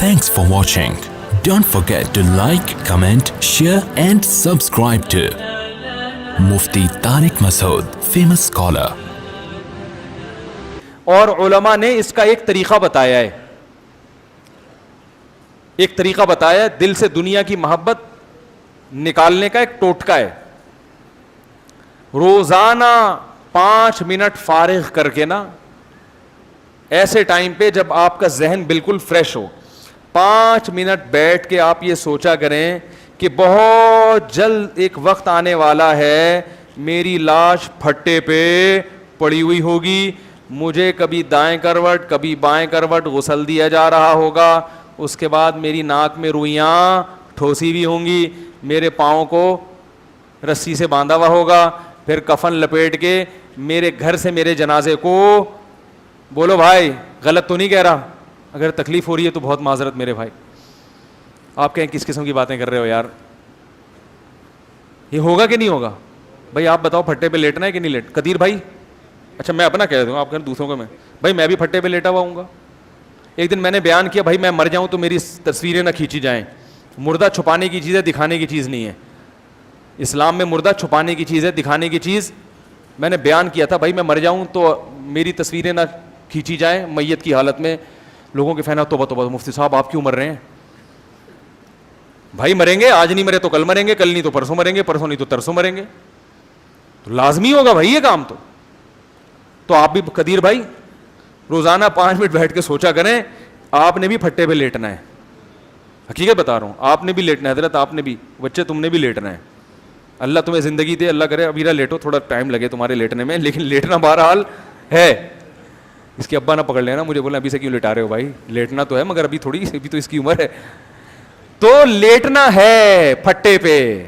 Thanks for watching. Don't forget to like, comment, share and subscribe to Mufti Tariq Masood, famous scholar. اور علماء نے اس کا ایک طریقہ بتایا ہے, ایک طریقہ بتایا ہے دل سے دنیا کی محبت نکالنے کا ایک ٹوٹکا ہے. روزانہ 5 منٹ فارغ کر کے نا, ایسے ٹائم پہ جب آپ کا ذہن بالکل فریش ہو, 5 منٹ بیٹھ کے آپ یہ سوچا کریں کہ بہت جلد ایک وقت آنے والا ہے, میری لاش پھٹے پہ پڑی ہوئی ہوگی, مجھے کبھی دائیں کروٹ کبھی بائیں کروٹ غسل دیا جا رہا ہوگا, اس کے بعد میری ناک میں روئیاں ٹھوسی بھی ہوں گی, میرے پاؤں کو رسی سے باندھا ہوا ہوگا, پھر کفن لپیٹ کے میرے گھر سے میرے جنازے کو, بولو بھائی غلط تو نہیں کہہ رہا, اگر تکلیف ہو رہی ہے تو بہت معذرت میرے بھائی, آپ کہیں کس قسم کی باتیں کر رہے ہو یار, یہ ہوگا کہ نہیں ہوگا بھائی آپ بتاؤ, پھٹے پہ لیٹنا ہے کہ نہیں لیٹ, قدیر بھائی, اچھا میں اپنا کہہ دوں, آپ کہیں دوسروں کا, میں بھائی میں بھی پھٹے پہ لیٹا ہوا ہوں گا. ایک دن میں نے بیان کیا بھائی میں مر جاؤں تو میری تصویریں نہ کھینچی جائیں, مردہ چھپانے کی چیز ہے, دکھانے کی چیز نہیں ہے. اسلام میں مردہ چھپانے کی چیز ہے, دکھانے کی چیز. میں نے بیان کیا تھا بھائی میں مر جاؤں تو میری تصویریں نہ کھینچی جائیں میت کی حالت میں. لوگوں کے فینا توبہ توبہ, مفتی صاحب آپ کیوں مر رہے ہیں؟ بھائی مریں گے, آج نہیں مرے تو کل مریں گے, کل نہیں تو پرسوں مریں گے, پرسوں نہیں تو ترسوں مریں گے, تو لازمی ہوگا بھائی یہ کام. تو آپ بھی قدیر بھائی روزانہ 5 منٹ بیٹھ کے سوچا کریں, آپ نے بھی پھٹے پہ لیٹنا ہے. حقیقت بتا رہا ہوں, آپ نے بھی لیٹنا ہے حضرت, آپ نے بھی, بچے تم نے بھی لیٹنا ہے. اللہ تمہیں زندگی دے, اللہ کرے ابھی لیٹو, تھوڑا ٹائم لگے تمہارے لیٹنے میں, لیکن لیٹنا بہرحال ہے. اس کے ابا نہ پکڑ لینا مجھے, بولنا ابھی سے کیوں لیٹا رہے ہو بھائی, لیٹنا تو ہے مگر ابھی تھوڑی, ابھی تو اس کی عمر ہے, تو لیٹنا ہے پھٹے پہ.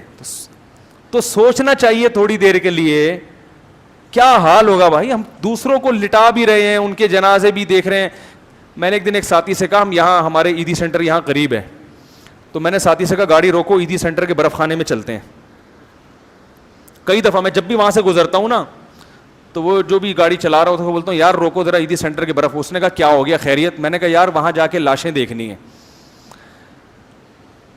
تو سوچنا چاہیے تھوڑی دیر کے لیے کیا حال ہوگا بھائی. ہم دوسروں کو لٹا بھی رہے ہیں, ان کے جنازے بھی دیکھ رہے ہیں. میں نے ایک دن ایک ساتھی سے کہا, ہم یہاں ہمارے عیدی سینٹر یہاں قریب ہے, تو میں نے ساتھی سے کہا گاڑی روکو, عیدی سینٹر کے برف خانے میں چلتے ہیں. کئی دفعہ میں جب بھی وہاں سے گزرتا ہوں نا, تو وہ جو بھی گاڑی چلا رہا ہوتا ہے بولتا ہوں یار روکو ذرا عیدی سینٹر کے برف. اس نے کہا کیا ہو گیا خیریت؟ میں نے کہا یار وہاں جا کے لاشیں دیکھنی ہیں.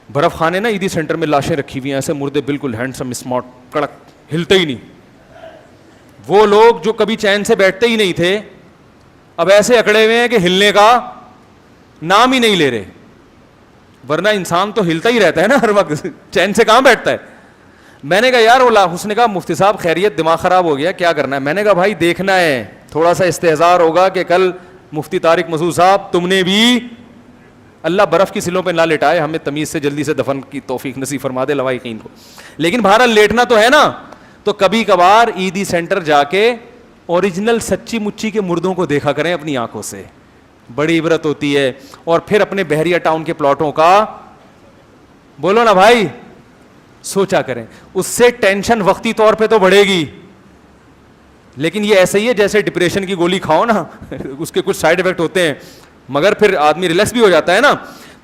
برف خانے نا عیدی سینٹر میں لاشیں رکھی ہوئی ہیں, ایسے مردے بالکل ہینڈسم اسمارٹ کڑک, ہلتے ہی نہیں. وہ لوگ جو کبھی چین سے بیٹھتے ہی نہیں تھے اب ایسے اکڑے ہوئے ہیں کہ ہلنے کا نام ہی نہیں لے رہے, ورنہ انسان تو ہلتا ہی رہتا ہے نا ہر وقت, چین سے کہاں بیٹھتا ہے. میں نے کہا یار اس نے کہا مفتی صاحب خیریت دماغ خراب ہو گیا, کیا کرنا ہے؟ میں نے کہا بھائی دیکھنا ہے, تھوڑا سا استحضار ہوگا کہ کل مفتی طارق مسعود صاحب تم نے بھی, اللہ برف کی سلوں پہ نہ لٹائے, ہمیں تمیز سے جلدی سے دفن کی توفیق نصیب فرما دے لوائقین کو. لیکن بہرحال لیٹنا تو ہے نا, تو کبھی کبھار عیدی سینٹر جا کے اوریجنل سچی مچی کے مردوں کو دیکھا کریں اپنی آنکھوں سے, بڑی عبرت ہوتی ہے. اور پھر اپنے بحریہ ٹاؤن کے پلاٹوں کا, بولو نا بھائی, سوچا کریں. اس سے ٹینشن وقتی طور پہ تو بڑھے گی, لیکن یہ ایسے ہی ہے جیسے ڈپریشن کی گولی کھاؤ نا, اس کے کچھ سائیڈ افیکٹ ہوتے ہیں مگر پھر آدمی ریلیکس بھی ہو جاتا ہے نا.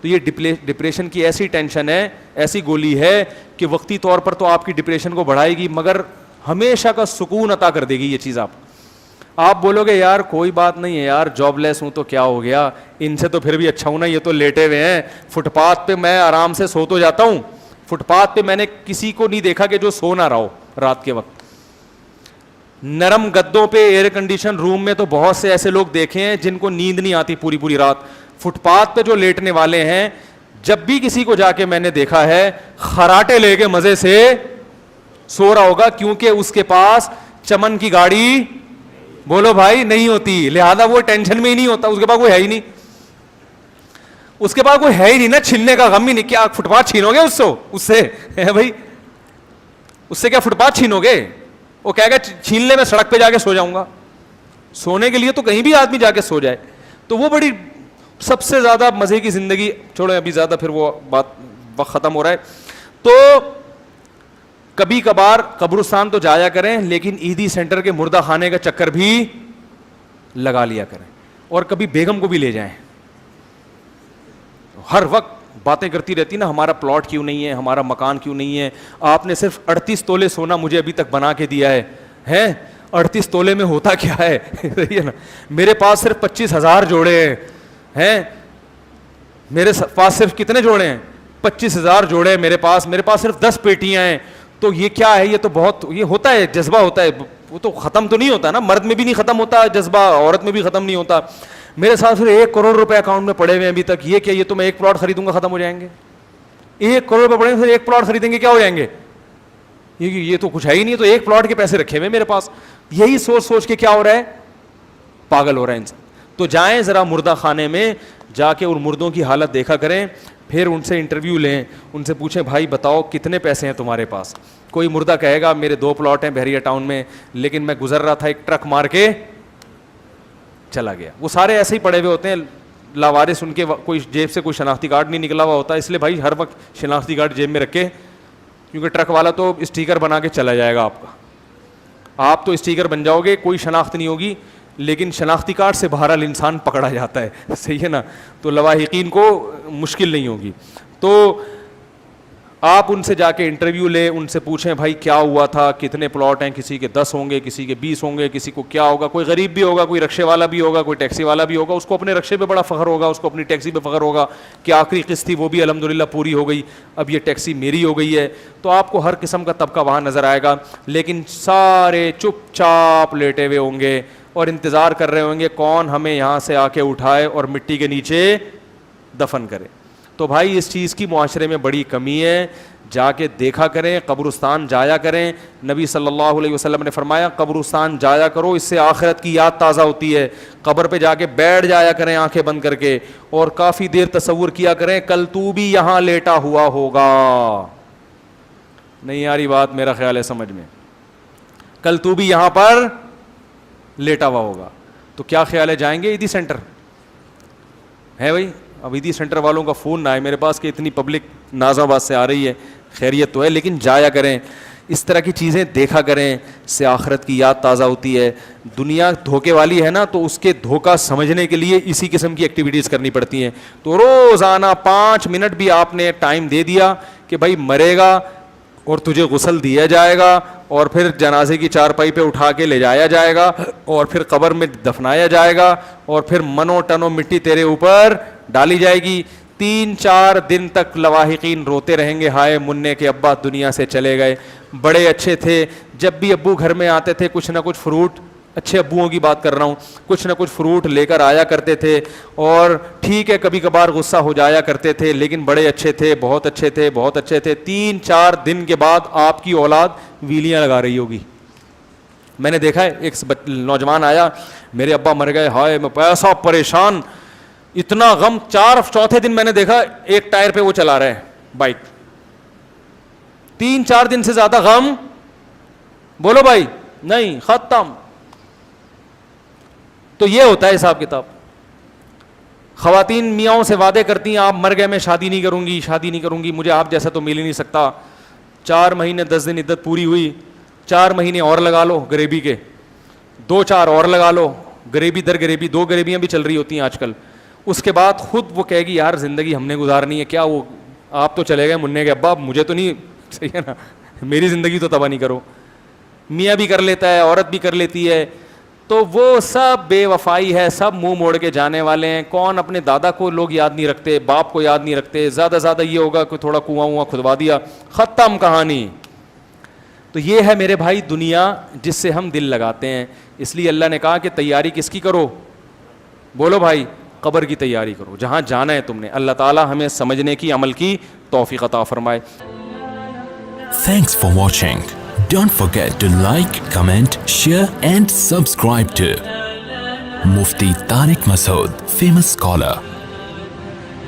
تو یہ ڈپریشن کی ایسی ٹینشن ہے, ایسی گولی ہے کہ وقتی طور پر تو آپ کی ڈپریشن کو بڑھائے گی مگر ہمیشہ کا سکون عطا کر دے گی یہ چیز. آپ بولو گے یار کوئی بات نہیں ہے یار, جاب لیس ہوں تو کیا ہو گیا, ان سے تو پھر بھی اچھا ہوں نا, یہ تو لیٹے ہوئے ہیں فٹ پاتھ پہ, میں آرام سے سو تو جاتا ہوں. فٹ پاتھ پہ میں نے کسی کو نہیں دیکھا کہ جو سو نہ رہا ہو رات کے وقت. نرم گدوں پہ ایئر کنڈیشن روم میں تو بہت سے ایسے لوگ دیکھے ہیں جن کو نیند نہیں آتی پوری پوری رات. فٹ پاتھ پہ جو لیٹنے والے ہیں, جب بھی کسی کو جا کے میں نے دیکھا ہے خراٹے لے کے مزے سے سو رہا ہوگا, کیونکہ اس کے پاس چمن کی گاڑی, بولو بھائی, نہیں ہوتی, لہذا وہ ٹینشن میں ہی نہیں ہوتا, اس کے پاس کوئی ہے ہی نہیں, اس کے پاس کوئی ہے ہی نہیں نا, چھیننے کا غم ہی نہیں. کیا فٹ پاتھ چھینو گے اس سے بھائی, اس سے کیا فٹ پاتھ چھینو گے؟ وہ کہے گا چھین لے, میں سڑک پہ جا کے سو جاؤں گا. سونے کے لیے تو کہیں بھی آدمی جا کے سو جائے, تو وہ بڑی سب سے زیادہ مزے کی زندگی. چھوڑیں ابھی زیادہ پھر وہ بات, وقت ختم ہو رہا ہے. تو کبھی کبھار قبرستان تو جایا کریں, لیکن عیدی سینٹر کے مردہ خانے کا چکر بھی لگا لیا کریں, اور کبھی بیگم کو بھی لے جائیں. ہر وقت باتیں کرتی رہتی نا, ہمارا پلاٹ کیوں نہیں ہے, ہمارا مکان کیوں نہیں ہے, آپ نے صرف 38 تولے سونا مجھے ابھی تک بنا کے دیا ہے 38 تولے میں ہوتا کیا ہے, صحیح ہے نا, میرے پاس صرف 25,000 جوڑے ہیں, میرے پاس صرف کتنے جوڑے ہیں؟ 25,000 جوڑے میرے پاس صرف 10 پیٹیاں ہیں. تو یہ کیا ہے؟ یہ تو بہت یہ ہوتا ہے, جذبہ ہوتا ہے, وہ تو ختم تو نہیں ہوتا نا, مرد میں بھی نہیں ختم ہوتا جذبہ, عورت میں بھی ختم نہیں ہوتا. میرے ساتھ پھر 1 کروڑ روپے اکاؤنٹ میں پڑے ہوئے ہیں ابھی تک. یہ کیا, یہ تو میں 1 پلاٹ خریدوں گا ختم ہو جائیں گے. 1 کروڑ روپے پڑے ہیں, پھر 1 پلاٹ خریدیں گے کیا ہو جائیں گے؟ یہ تو کچھ ہے ہی نہیں, تو 1 پلاٹ کے پیسے رکھے ہوئے میرے پاس. یہی سوچ کے کیا ہو رہا ہے, پاگل ہو رہا ہے انسان. تو جائیں ذرا مردہ خانے میں جا کے ان مردوں کی حالت دیکھا کریں, پھر ان سے انٹرویو لیں, ان سے پوچھیں بھائی بتاؤ کتنے پیسے ہیں تمہارے پاس. کوئی مردہ کہے گا میرے 2 پلاٹ ہیں بحریہ ٹاؤن میں, لیکن میں گزر رہا تھا, ایک ٹرک مار کے چلا گیا. وہ سارے ایسے ہی پڑے ہوئے ہوتے ہیں لاوارث, ان کے کوئی جیب سے کوئی شناختی کارڈ نہیں نکلا ہوا ہوتا. اس لیے بھائی ہر وقت شناختی کارڈ جیب میں رکھے, کیونکہ ٹرک والا تو اسٹیکر بنا کے چلا جائے گا آپ کا. آپ تو اسٹیکر بن جاؤ گے, کوئی شناخت نہیں ہوگی, لیکن شناختی کارڈ سے بہرحال انسان پکڑا جاتا ہے, صحیح ہے نا. تو لواحقین کو مشکل نہیں ہوگی. تو آپ ان سے جا کے انٹرویو لیں, ان سے پوچھیں بھائی کیا ہوا تھا, کتنے پلاٹ ہیں, کسی کے 10 ہوں گے, کسی کے 20 ہوں گے, کسی کو کیا ہوگا. کوئی غریب بھی ہوگا, کوئی رکشے والا بھی ہوگا, کوئی ٹیکسی والا بھی ہوگا, اس کو اپنے رکشے پہ بڑا فخر ہوگا, اس کو اپنی ٹیکسی پہ فخر ہوگا کہ آخری قسط تھی وہ بھی الحمدللہ پوری ہو گئی, اب یہ ٹیکسی میری ہو گئی ہے. تو آپ کو ہر قسم کا طبقہ وہاں نظر آئے گا, لیکن سارے چپ چاپ لیٹے ہوئے ہوں گے اور انتظار کر رہے ہوں گے کون ہمیں یہاں سے آ کے اٹھائے اور مٹی کے نیچے دفن کرے. تو بھائی اس چیز کی معاشرے میں بڑی کمی ہے, جا کے دیکھا کریں, قبرستان جایا کریں. نبی صلی اللہ علیہ وسلم نے فرمایا قبرستان جایا کرو, اس سے آخرت کی یاد تازہ ہوتی ہے. قبر پہ جا کے بیٹھ جایا کریں آنکھیں بند کر کے, اور کافی دیر تصور کیا کریں کل تو بھی یہاں لیٹا ہوا ہوگا. نہیں آ رہی بات میرا خیال ہے سمجھ میں, کل تو بھی یہاں پر لیٹا ہوا ہوگا. تو کیا خیال ہے, جائیں گے عیدی سینٹر ہے بھائی؟ اب عیدی سینٹر والوں کا فون نہ آئے میرے پاس کہ اتنی پبلک ناز آباد سے آ رہی ہے, خیریت تو ہے, لیکن جایا کریں, اس طرح کی چیزیں دیکھا کریں, اس سے آخرت کی یاد تازہ ہوتی ہے. دنیا دھوکے والی ہے نا, تو اس کے دھوکہ سمجھنے کے لیے اسی قسم کی ایکٹیویٹیز کرنی پڑتی ہیں. تو روزانہ 5 منٹ بھی آپ نے ٹائم دے دیا کہ بھائی مرے گا اور تجھے غسل دیا جائے گا, اور پھر جنازے کی چارپائی پہ اٹھا کے لے جایا جائے گا, اور پھر قبر میں دفنایا جائے گا, اور پھر منو ٹنو مٹی تیرے اوپر ڈالی جائے گی. 3-4 دن تک لواحقین روتے رہیں گے, ہائے منع کے ابا دنیا سے چلے گئے, بڑے اچھے تھے, جب بھی ابو گھر میں آتے تھے کچھ نہ کچھ فروٹ, اچھے ابوؤں کی بات کر رہا ہوں, کچھ نہ کچھ فروٹ لے کر آیا کرتے تھے, اور ٹھیک ہے کبھی کبھار غصہ ہو جایا کرتے تھے, لیکن بڑے اچھے تھے, بہت اچھے تھے, بہت اچھے تھے. 3-4 دن کے بعد آپ کی اولاد ویلیاں لگا رہی ہوگی. میں نے دیکھا ہے ایک نوجوان آیا, میرے ابا مر گئے, ہائے میں ایسا پریشان, اتنا غم. 4 دن میں نے دیکھا ایک ٹائر پہ وہ چلا رہا ہے بائک. 3-4 دن سے زیادہ غم بولو بھائی نہیں, ختم. تو یہ ہوتا ہے حساب کتاب. خواتین میاں سے وعدے کرتی ہیں آپ مر گئے میں شادی نہیں کروں گی, شادی نہیں کروں گی, مجھے آپ جیسا تو مل ہی نہیں سکتا. 4 مہینے 10 دن عدت پوری ہوئی, 4 مہینے اور لگا لو غریبی کے, 2-4 اور لگا لو, غریبی در غریبی, 2 غریبیاں بھی چل رہی ہوتی ہیں آج کل. اس کے بعد خود وہ کہے گی یار زندگی ہم نے گزارنی ہے, کیا وہ آپ تو چلے گئے منع کے ابا, مجھے تو نہیں, صحیح ہے نا, میری زندگی تو تباہ نہیں کرو. میاں بھی کر لیتا ہے, عورت بھی کر لیتی ہے. تو وہ سب بے وفائی ہے, سب منہ موڑ کے جانے والے ہیں. کون اپنے دادا کو لوگ یاد نہیں رکھتے, باپ کو یاد نہیں رکھتے, زیادہ زیادہ یہ ہوگا کہ تھوڑا کنواں کھدوا دیا, ختم کہانی. تو یہ ہے میرے بھائی دنیا جس سے ہم دل لگاتے ہیں. اس لیے اللہ نے کہا کہ تیاری کس کی کرو, بولو بھائی قبر کی تیاری کرو, جہاں جانا ہے تم نے. اللہ تعالی ہمیں سمجھنے کی, عمل کی توفیق عطا فرمائے. Thanks for watching. Don't forget to like, comment, share and subscribe to Mufti Tariq Masood, famous scholar.